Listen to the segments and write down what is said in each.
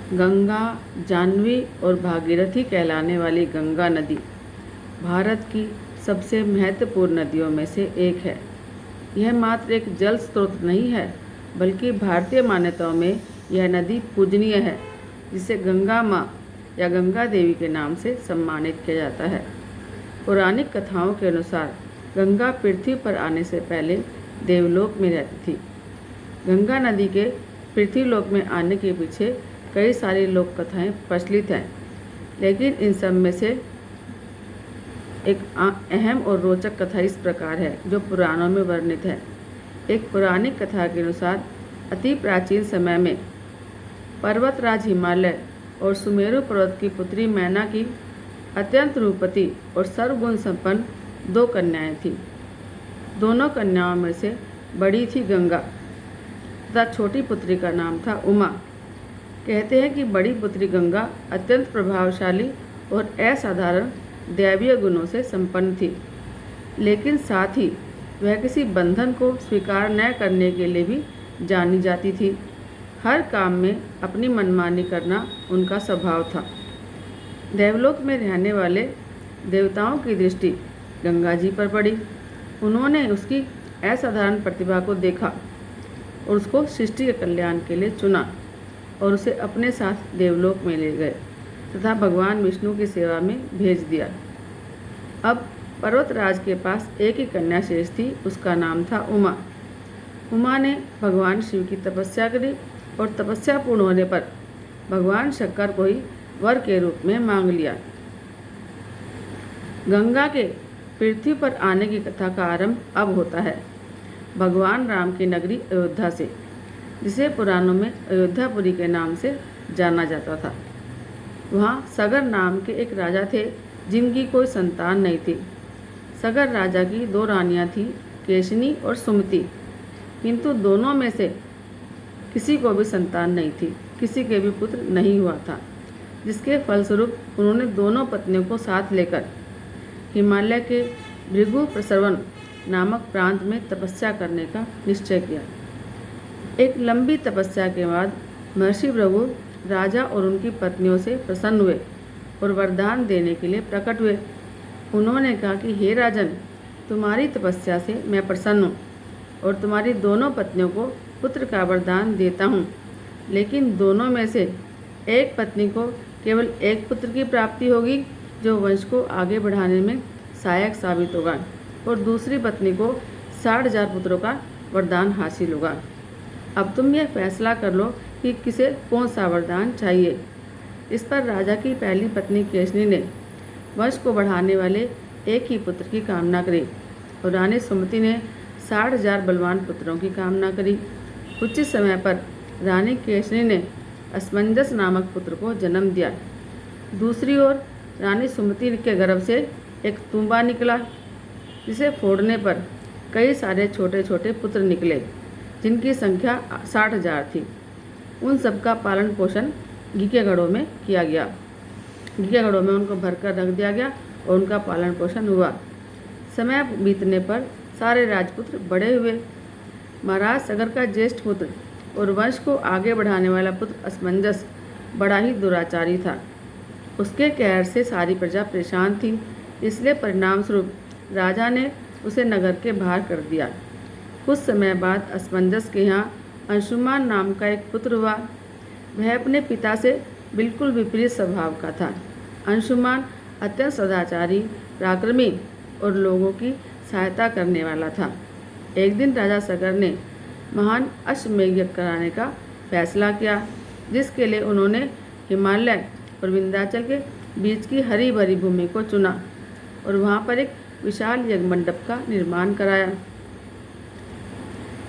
गंगा, जाह्नवी और भागीरथी कहलाने वाली गंगा नदी भारत की सबसे महत्वपूर्ण नदियों में से एक है। यह मात्र एक जल स्रोत नहीं है, बल्कि भारतीय मान्यताओं में यह नदी पूजनीय है, जिसे गंगा माँ या गंगा देवी के नाम से सम्मानित किया जाता है। पौराणिक कथाओं के अनुसार गंगा पृथ्वी पर आने से पहले देवलोक में रहती थी। गंगा नदी के पृथ्वीलोक में आने के पीछे कई सारी लोक कथाएँ प्रचलित हैं, लेकिन इन सब में से एक अहम और रोचक कथा इस प्रकार है, जो पुराणों में वर्णित है। एक पौराणिक कथा के अनुसार अति प्राचीन समय में पर्वतराज हिमालय और सुमेरु पर्वत की पुत्री मैना की अत्यंत रूपवती और सर्वगुण संपन्न दो कन्याएं थीं। दोनों कन्याओं में से बड़ी थी गंगा तथा छोटी पुत्री का नाम था उमा। कहते हैं कि बड़ी पुत्री गंगा अत्यंत प्रभावशाली और असाधारण दैवीय गुणों से संपन्न थी, लेकिन साथ ही वह किसी बंधन को स्वीकार न करने के लिए भी जानी जाती थी। हर काम में अपनी मनमानी करना उनका स्वभाव था। देवलोक में रहने वाले देवताओं की दृष्टि गंगा जी पर पड़ी। उन्होंने उसकी असाधारण प्रतिभा को देखा और उसको सृष्टि के कल्याण के लिए चुना और उसे अपने साथ देवलोक में ले गए तथा भगवान विष्णु की सेवा में भेज दिया। अब पर्वतराज के पास एक ही कन्या शेष थी, उसका नाम था उमा। उमा ने भगवान शिव की तपस्या करी और तपस्या पूर्ण होने पर भगवान शंकर को ही वर के रूप में मांग लिया। गंगा के पृथ्वी पर आने की कथा का आरंभ अब होता है, भगवान राम की नगरी अयोध्या से, जिसे पुराणों में अयोध्यापुरी के नाम से जाना जाता था। वहाँ सगर नाम के एक राजा थे, जिनकी कोई संतान नहीं थी। सगर राजा की दो रानियाँ थीं, केशनी और सुमति, किंतु दोनों में से किसी को भी संतान नहीं थी, किसी के भी पुत्र नहीं हुआ था, जिसके फलस्वरूप उन्होंने दोनों पत्नियों को साथ लेकर हिमालय के भृगु प्रसरवन नामक प्रांत में तपस्या करने का निश्चय किया। एक लंबी तपस्या के बाद महर्षि भृगु राजा और उनकी पत्नियों से प्रसन्न हुए और वरदान देने के लिए प्रकट हुए। उन्होंने कहा कि हे राजन, तुम्हारी तपस्या से मैं प्रसन्न हूँ और तुम्हारी दोनों पत्नियों को पुत्र का वरदान देता हूँ, लेकिन दोनों में से एक पत्नी को केवल एक पुत्र की प्राप्ति होगी, जो वंश को आगे बढ़ाने में सहायक साबित होगा, और दूसरी पत्नी को 60,000 पुत्रों का वरदान हासिल होगा। अब तुम यह फैसला कर लो कि किसे कौन सा वरदान चाहिए। इस पर राजा की पहली पत्नी केशनी ने वंश को बढ़ाने वाले एक ही पुत्र की कामना करी और रानी सुमति ने 60,000 बलवान पुत्रों की कामना करी। उचित समय पर रानी केशनी ने असमंजस नामक पुत्र को जन्म दिया। दूसरी ओर रानी सुमति के गर्भ से एक तुम्बा निकला, जिसे फोड़ने पर कई सारे छोटे छोटे पुत्र निकले, जिनकी संख्या 60,000 थी। उन सबका पालन पोषण घी के घड़ों में किया गया। घी के घड़ों में उनको भरकर रख दिया गया और उनका पालन पोषण हुआ। समय बीतने पर सारे राजपुत्र बड़े हुए। महाराज सगर का ज्येष्ठ पुत्र और वंश को आगे बढ़ाने वाला पुत्र असमंजस बड़ा ही दुराचारी था। उसके कहर से सारी प्रजा परेशान थी, इसलिए परिणाम स्वरूप राजा ने उसे नगर के बाहर कर दिया। कुछ समय बाद असमंजस के यहाँ अंशुमान नाम का एक पुत्र हुआ। वह अपने पिता से बिल्कुल विपरीत स्वभाव का था। अंशुमान अत्यंत सदाचारी, पराक्रमी और लोगों की सहायता करने वाला था। एक दिन राजा सगर ने महान अश्वमेध यज्ञ कराने का फैसला किया, जिसके लिए उन्होंने हिमालय और विंध्याचल के बीच की हरी भरी भूमि को चुना और वहाँ पर एक विशाल यज्ञ मंडप का निर्माण कराया।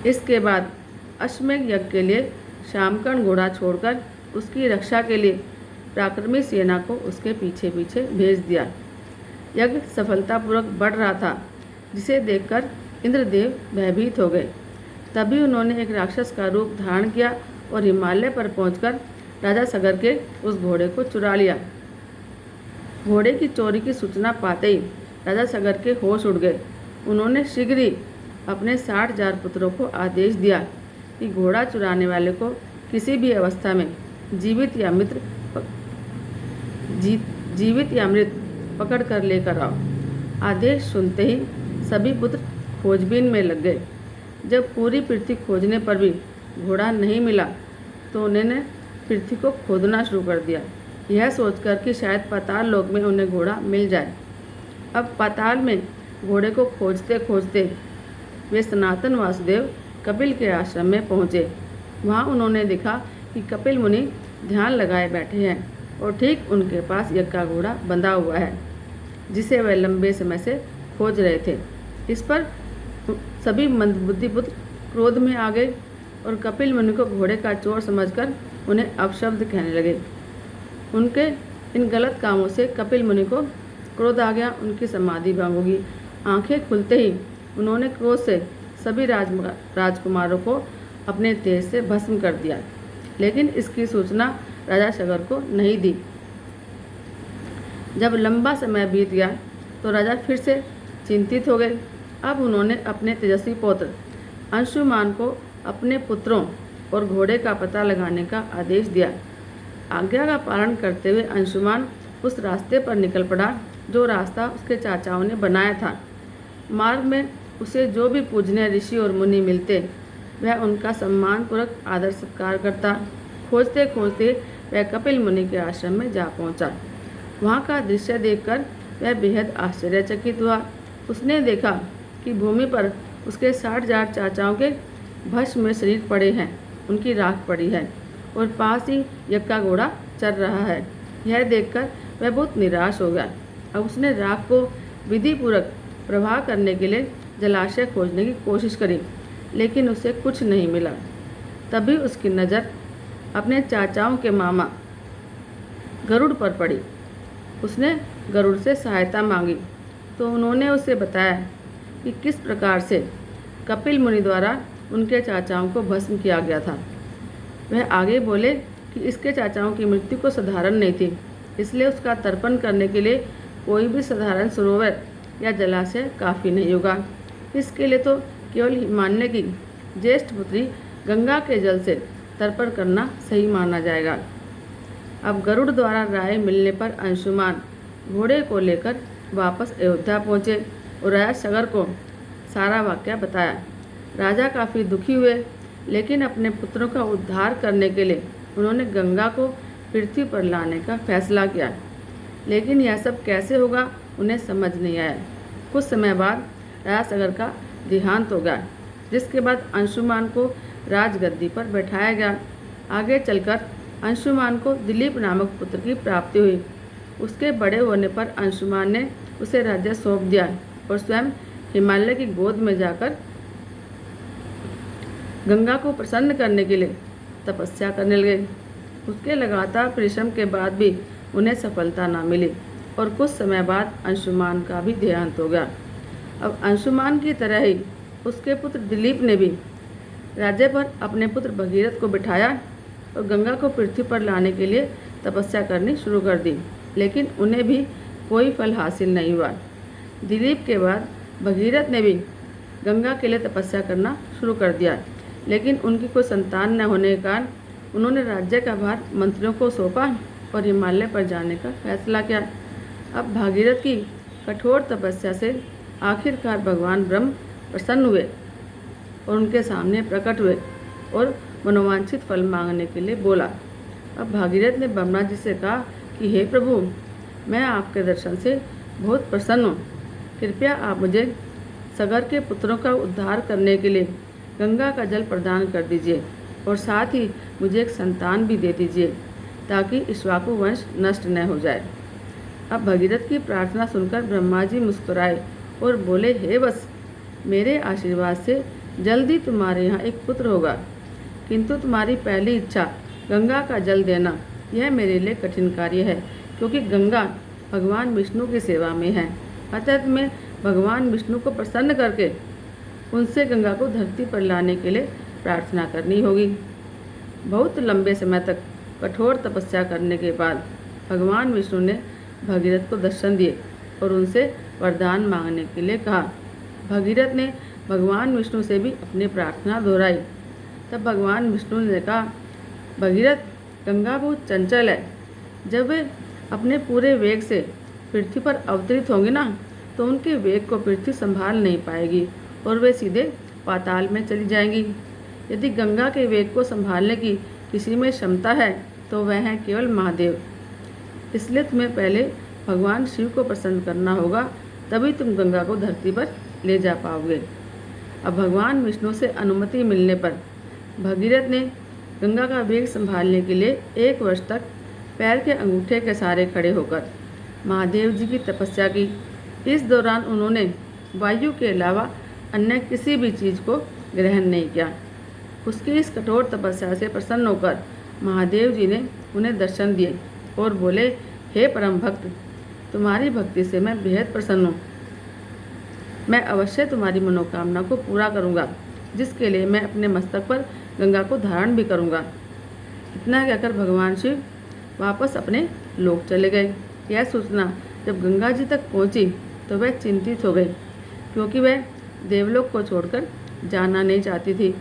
इसके बाद अश्वमेध यज्ञ के लिए शामकर्ण घोड़ा छोड़कर उसकी रक्षा के लिए पराक्रमी सेना को उसके पीछे पीछे भेज दिया। यज्ञ सफलतापूर्वक बढ़ रहा था, जिसे देखकर इंद्रदेव भयभीत हो गए। तभी उन्होंने एक राक्षस का रूप धारण किया और हिमालय पर पहुंचकर राजा सगर के उस घोड़े को चुरा लिया। घोड़े की चोरी की सूचना पाते ही राजा सगर के होश उड़ गए। उन्होंने शीघ्र ही अपने 60,000 पुत्रों को आदेश दिया कि घोड़ा चुराने वाले को किसी भी अवस्था में जीवित या मृत पकड़ कर लेकर आओ। आदेश सुनते ही सभी पुत्र खोजबीन में लग गए। जब पूरी पृथ्वी खोजने पर भी घोड़ा नहीं मिला तो उन्होंने पृथ्वी को खोदना शुरू कर दिया, यह सोचकर कि शायद पाताल लोक में उन्हें घोड़ा मिल जाए। अब पाताल में घोड़े को खोजते खोजते वे सनातन वासुदेव कपिल के आश्रम में पहुँचे। वहाँ उन्होंने देखा कि कपिल मुनि ध्यान लगाए बैठे हैं और ठीक उनके पास यज्ञ का घोड़ा बंधा हुआ है, जिसे वे लंबे समय से खोज रहे थे। इस पर सभी मंदबुद्धि पुत्र क्रोध में आ गए और कपिल मुनि को घोड़े का चोर समझकर उन्हें अपशब्द कहने लगे। उनके इन गलत कामों से कपिल मुनि को क्रोध आ गया, उनकी समाधि भंग होगी। आंखें खुलते ही उन्होंने क्रोध से सभी राजकुमारों को अपने तेज से भस्म कर दिया, लेकिन इसकी सूचना राजा सगर को नहीं दी। जब लंबा समय बीत गया तो राजा फिर से चिंतित हो गए। अब उन्होंने अपने तेजस्वी पौत्र अंशुमान को अपने पुत्रों और घोड़े का पता लगाने का आदेश दिया। आज्ञा का पालन करते हुए अंशुमान उस रास्ते पर निकल पड़ा जो रास्ता उसके चाचाओं ने बनाया था। मार्ग में उसे जो भी पूजनीय ऋषि और मुनि मिलते वह उनका सम्मानपूर्वक आदर सत्कार करता। खोजते खोजते वह कपिल मुनि के आश्रम में जा पहुंचा। वहाँ का दृश्य देखकर वह बेहद आश्चर्यचकित हुआ। उसने देखा कि भूमि पर उसके 60,000 चाचाओं के भस्म में शरीर पड़े हैं, उनकी राख पड़ी है और पास ही यज्ञ का घोड़ा चल रहा है। यह देखकर वह बहुत निराश हो गया। अब उसने राख को विधिपूर्वक प्रवाह करने के लिए जलाशय खोजने की कोशिश करी, लेकिन उसे कुछ नहीं मिला। तभी उसकी नज़र अपने चाचाओं के मामा गरुड़ पर पड़ी। उसने गरुड़ से सहायता मांगी तो उन्होंने उसे बताया कि किस प्रकार से कपिल मुनि द्वारा उनके चाचाओं को भस्म किया गया था। वह आगे बोले कि इसके चाचाओं की मृत्यु को साधारण नहीं थी, इसलिए उसका तर्पण करने के लिए कोई भी साधारण सरोवर या जलाशय काफ़ी नहीं होगा। इसके लिए तो केवल हिमालय की ज्येष्ठ पुत्री गंगा के जल से तर्पण करना सही माना जाएगा। अब गरुड़ द्वारा राय मिलने पर अंशुमान घोड़े को लेकर वापस अयोध्या पहुँचे और राजा सगर को सारा वाक़या बताया। राजा काफ़ी दुखी हुए, लेकिन अपने पुत्रों का उद्धार करने के लिए उन्होंने गंगा को पृथ्वी पर लाने का फैसला किया, लेकिन यह सब कैसे होगा उन्हें समझ नहीं आया। कुछ समय बाद राजा सगर का देहांत हो गया, जिसके बाद अंशुमान को राजगद्दी पर बैठाया गया। आगे चलकर अंशुमान को दिलीप नामक पुत्र की प्राप्ति हुई। उसके बड़े होने पर अंशुमान ने उसे राज्य सौंप दिया और स्वयं हिमालय की गोद में जाकर गंगा को प्रसन्न करने के लिए तपस्या करने लगे। उसके लगातार परिश्रम के बाद भी उन्हें सफलता न मिली और कुछ समय बाद अंशुमान का भी देहांत हो गया। अब अंशुमान की तरह ही उसके पुत्र दिलीप ने भी राज्य पर अपने पुत्र भगीरथ को बिठाया और गंगा को पृथ्वी पर लाने के लिए तपस्या करनी शुरू कर दी, लेकिन उन्हें भी कोई फल हासिल नहीं हुआ। दिलीप के बाद भगीरथ ने भी गंगा के लिए तपस्या करना शुरू कर दिया, लेकिन उनकी कोई संतान न होने के कारण उन्होंने राज्य का भार मंत्रियों को सौंपा और हिमालय पर जाने का फैसला किया। अब भागीरथ की कठोर तपस्या से आखिरकार भगवान ब्रह्म प्रसन्न हुए और उनके सामने प्रकट हुए और मनोवांछित फल मांगने के लिए बोला। अब भागीरथ ने ब्रह्मा जी से कहा कि हे प्रभु, मैं आपके दर्शन से बहुत प्रसन्न हूँ। कृपया आप मुझे सगर के पुत्रों का उद्धार करने के लिए गंगा का जल प्रदान कर दीजिए और साथ ही मुझे एक संतान भी दे दीजिए, ताकि इक्ष्वाकु वंश नष्ट न हो जाए। अब भगीरथ की प्रार्थना सुनकर ब्रह्मा जी मुस्कुराए और बोले, हे वत्स, मेरे आशीर्वाद से जल्दी तुम्हारे यहाँ एक पुत्र होगा, किंतु तुम्हारी पहली इच्छा गंगा का जल देना यह मेरे लिए कठिन कार्य है, क्योंकि गंगा भगवान विष्णु की सेवा में है। अतः तुम्हें भगवान विष्णु को प्रसन्न करके उनसे गंगा को धरती पर लाने के लिए प्रार्थना करनी होगी। बहुत लंबे समय तक कठोर तपस्या करने के बाद भगवान विष्णु ने भगीरथ को दर्शन दिए और उनसे वरदान मांगने के लिए कहा। भगीरथ ने भगवान विष्णु से भी अपनी प्रार्थना दोहराई। तब भगवान विष्णु ने कहा, भगीरथ, गंगा बहुत चंचल है। जब वे अपने पूरे वेग से पृथ्वी पर अवतरित होंगे ना, तो उनके वेग को पृथ्वी संभाल नहीं पाएगी और वे सीधे पाताल में चली जाएंगी। यदि गंगा के वेग को संभालने की किसी में क्षमता है तो वह है केवल महादेव। इसलिए तुम्हें पहले भगवान शिव को प्रसन्न करना होगा, तभी तुम गंगा को धरती पर ले जा पाओगे। अब भगवान विष्णु से अनुमति मिलने पर भगीरथ ने गंगा का वेग संभालने के लिए 1 वर्ष तक पैर के अंगूठे के सहारे खड़े होकर महादेव जी की तपस्या की। इस दौरान उन्होंने वायु के अलावा अन्य किसी भी चीज़ को ग्रहण नहीं किया। उसकी इस कठोर तपस्या से प्रसन्न होकर महादेव जी ने उन्हें दर्शन दिए और बोले, हे परम भक्त, तुम्हारी भक्ति से मैं बेहद प्रसन्न हूँ। मैं अवश्य तुम्हारी मनोकामना को पूरा करूँगा, जिसके लिए मैं अपने मस्तक पर गंगा को धारण भी करूँगा। इतना कहकर भगवान शिव वापस अपने लोक चले गए। यह सूचना जब गंगा जी तक पहुँची तो वह चिंतित हो गई, क्योंकि वह देवलोक को छोड़कर जाना नहीं चाहती थी।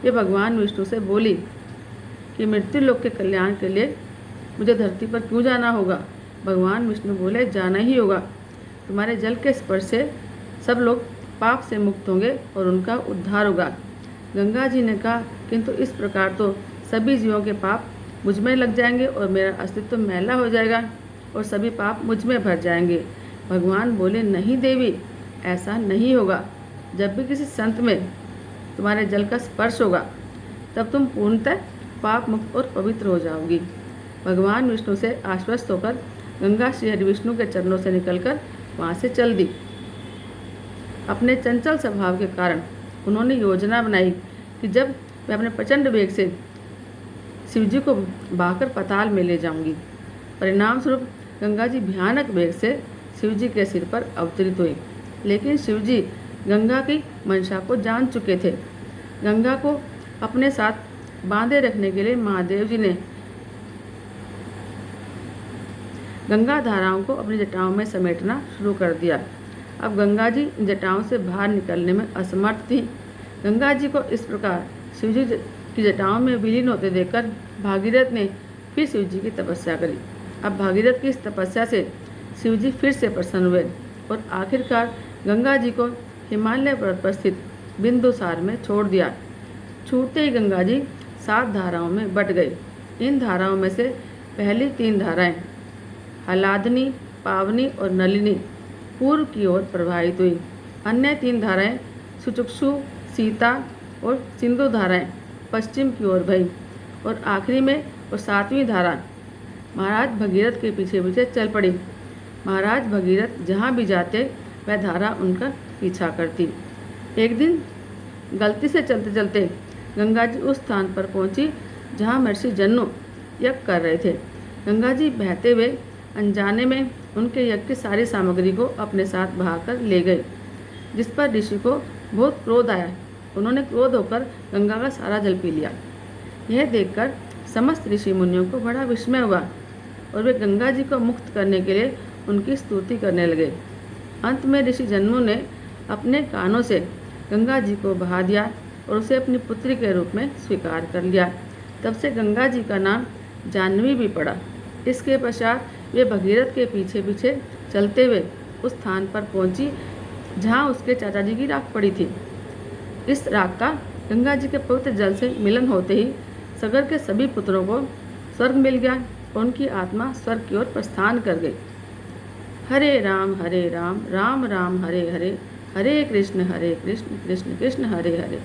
वे भगवान विष्णु से बोली कि मृत्यु लोक के कल्याण के लिए मुझे धरती पर क्यों जाना होगा। भगवान विष्णु बोले, जाना ही होगा। तुम्हारे जल के स्पर्श से सब लोग पाप से मुक्त होंगे और उनका उद्धार होगा। गंगा जी ने कहा, किंतु इस प्रकार तो सभी जीवों के पाप मुझ में लग जाएंगे और मेरा अस्तित्व मैला हो जाएगा और सभी पाप मुझ में भर जाएंगे। भगवान बोले, नहीं देवी, ऐसा नहीं होगा। जब भी किसी संत में तुम्हारे जल का स्पर्श होगा तब तुम पूर्णतः पाप मुक्त और पवित्र हो जाओगी। भगवान विष्णु से आश्वस्त होकर गंगा श्री हरि विष्णु के चरणों से निकलकर वहाँ से चल दी। अपने चंचल स्वभाव के कारण उन्होंने योजना बनाई कि जब मैं अपने प्रचंड वेग से शिवजी को बहाकर पाताल में ले जाऊंगी। परिणाम स्वरूप गंगा जी भयानक वेग से शिवजी के सिर पर अवतरित हुए, लेकिन शिवजी गंगा की मंशा को जान चुके थे। गंगा को अपने साथ बांधे रखने के लिए महादेव जी ने गंगा धाराओं को अपनी जटाओं में समेटना शुरू कर दिया। अब गंगा जी जटाओं से बाहर निकलने में असमर्थ थी। गंगा जी को इस प्रकार शिवजी की जटाओं में विलीन होते देखकर भागीरथ ने फिर शिवजी की तपस्या करी। अब भागीरथ की इस तपस्या से शिवजी फिर से प्रसन्न हुए और आखिरकार गंगा जी को हिमालय पर्वत पर स्थित बिंदुसार में छोड़ दिया। छूटते ही गंगा जी 7 धाराओं में बट गई। इन धाराओं में से पहली 3 धाराएं हलादनी, पावनी और नलिनी पूर्व की ओर प्रवाहित हुई। अन्य 3 धाराएं सुचक्षु, सीता और सिंधु धाराएं पश्चिम की ओर बही और आखिरी में और 7वीं धारा महाराज भगीरथ के पीछे पीछे चल पड़ी। महाराज भगीरथ जहाँ भी जाते वह धारा उनका पीछा करती। एक दिन गलती से चलते चलते गंगा जी उस स्थान पर पहुँची जहाँ महर्षि जन्नु यज्ञ कर रहे थे। गंगा जी बहते हुए अनजाने में उनके यज्ञ की सारी सामग्री को अपने साथ बहाकर ले गए, जिस पर ऋषि को बहुत क्रोध आया। उन्होंने क्रोध होकर गंगा का सारा जल पी लिया। यह देखकर समस्त ऋषि मुनियों को बड़ा विस्मय हुआ और वे गंगा जी को मुक्त करने के लिए उनकी स्तुति करने लगे। अंत में ऋषि जन्मों ने अपने कानों से गंगा जी को बहा दिया और उसे अपनी पुत्री के रूप में स्वीकार कर लिया। तब से गंगा जी का नाम जाह्नवी भी पड़ा। इसके पश्चात वे भगीरथ के पीछे पीछे चलते हुए उस स्थान पर पहुंची जहां उसके चाचा जी की राख पड़ी थी। इस राख का गंगा जी के पवित्र जल से मिलन होते ही सगर के सभी पुत्रों को स्वर्ग मिल गया और उनकी आत्मा स्वर्ग की ओर प्रस्थान कर गई। हरे राम राम राम हरे हरे, हरे कृष्ण कृष्ण कृष्ण हरे हरे।